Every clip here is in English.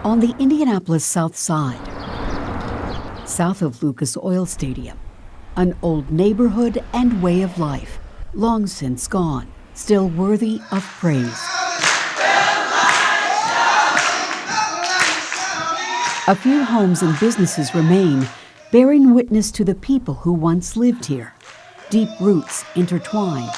On the Indianapolis South Side, south of Lucas Oil Stadium, an old neighborhood and way of life, long since gone, still worthy of praise. A few homes and businesses remain, bearing witness to the people who once lived here. Deep roots intertwined.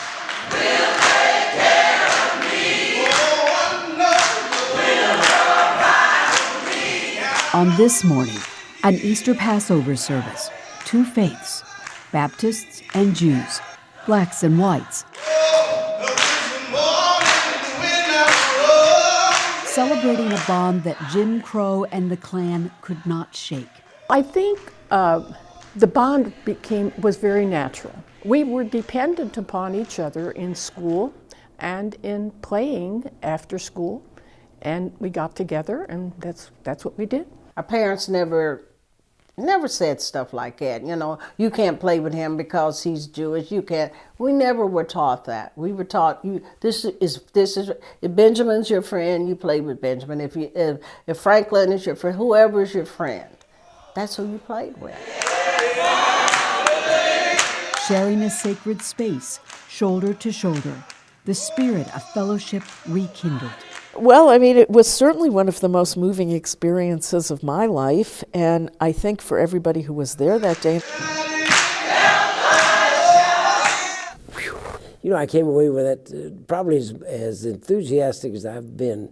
On this morning, an Easter Passover service, two faiths, Baptists and Jews, blacks and whites, celebrating a bond that Jim Crow and the Klan could not shake. I think the bond was very natural. We were dependent upon each other in school and in playing after school, and we got together, and that's what we did. Our parents never said stuff like that. You know, you can't play with him because he's Jewish. You can't. We never were taught that. We were taught this is if Benjamin's your friend, you play with Benjamin. If Franklin is your friend, whoever is your friend, that's who you played with. Sharing a sacred space, shoulder to shoulder, the spirit of fellowship rekindled. Well, I mean, it was certainly one of the most moving experiences of my life, and I think for everybody who was there that day. You know, I came away with it probably as enthusiastic as I've been.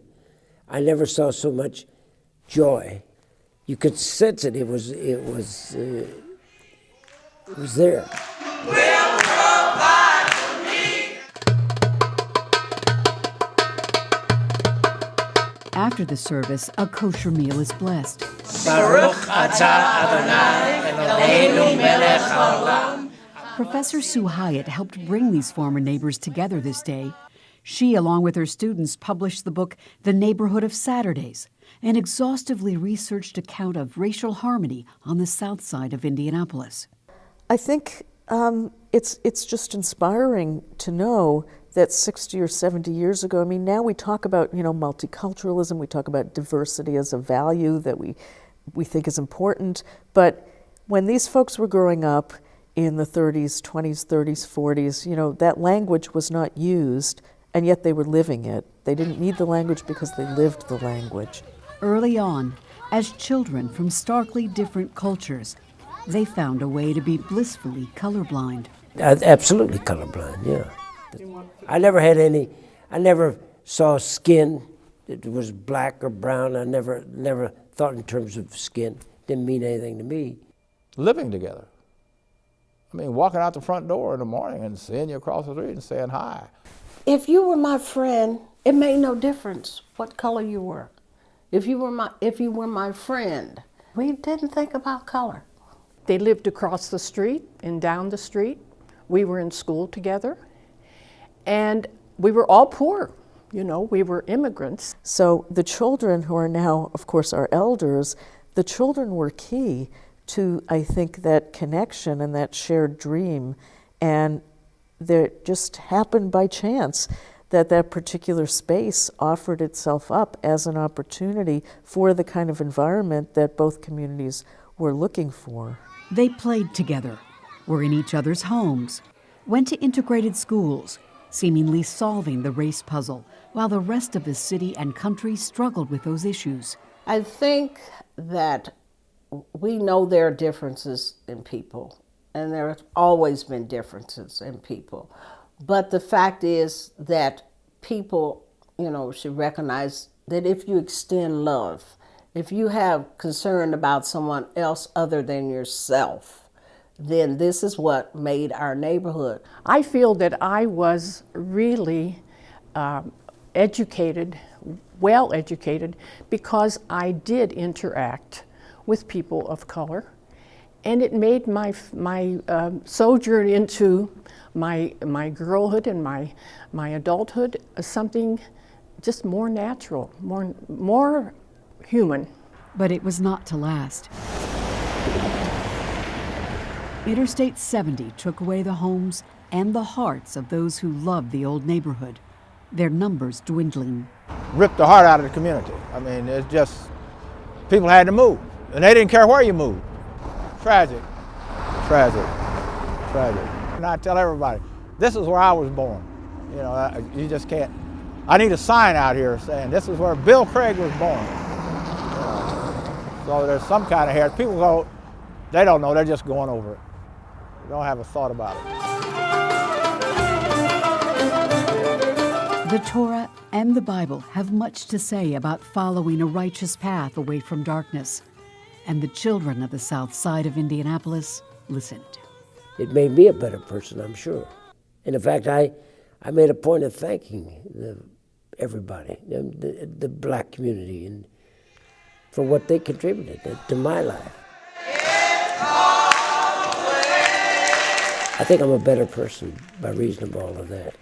I never saw so much joy. You could sense it. It was there. After the service, a kosher meal is blessed. Baruch atah Adonai Eloheinu melech haolam. Professor Sue Hyatt helped bring these former neighbors together this day. She, along with her students, published the book The Neighborhood of Saturdays, an exhaustively researched account of racial harmony on the south side of Indianapolis. I think it's just inspiring to know that 60 or 70 years ago, I mean, now we talk about, multiculturalism, we talk about diversity as a value that we think is important, but when these folks were growing up in the 30s, 20s, 30s, 40s, that language was not used, and yet they were living it. They didn't need the language because they lived the language. Early on, as children from starkly different cultures, they found a way to be blissfully colorblind. Absolutely colorblind, yeah. I never saw skin that was black or brown. I never thought in terms of skin. Didn't mean anything to me. Living together. I mean, walking out the front door in the morning and seeing you across the street and saying hi. If you were my friend, it made no difference what color you were. If you were my friend, we didn't think about color. They lived across the street and down the street. We were in school together. And we were all poor, we were immigrants. So the children who are now, of course, our elders, the children were key to, I think, that connection and that shared dream. And it just happened by chance that particular space offered itself up as an opportunity for the kind of environment that both communities were looking for. They played together, were in each other's homes, went to integrated schools, seemingly solving the race puzzle, while the rest of the city and country struggled with those issues. I think that we know there are differences in people, and there have always been differences in people. But the fact is that people, should recognize that if you extend love, if you have concern about someone else other than yourself, then this is what made our neighborhood. I feel that I was really educated, well educated, because I did interact with people of color, and it made my sojourn into my girlhood and my adulthood something just more natural, more human. But it was not to last. Interstate 70 took away the homes and the hearts of those who loved the old neighborhood, their numbers dwindling. Ripped the heart out of the community. I mean, it's just people had to move, and they didn't care where you moved. Tragic, tragic, tragic. And I tell everybody, this is where I was born. You know, you just can't. I need a sign out here saying this is where Bill Craig was born. You know, so there's some kind of heritage. People go, they don't know, they're just going over it. They don't have a thought about it. The Torah and the Bible have much to say about following a righteous path away from darkness. And the children of the south side of Indianapolis listened. It made me a better person, I'm sure. And in fact, I made a point of thanking everybody, the black community, and for what they contributed to my life. I think I'm a better person by reason of all of that.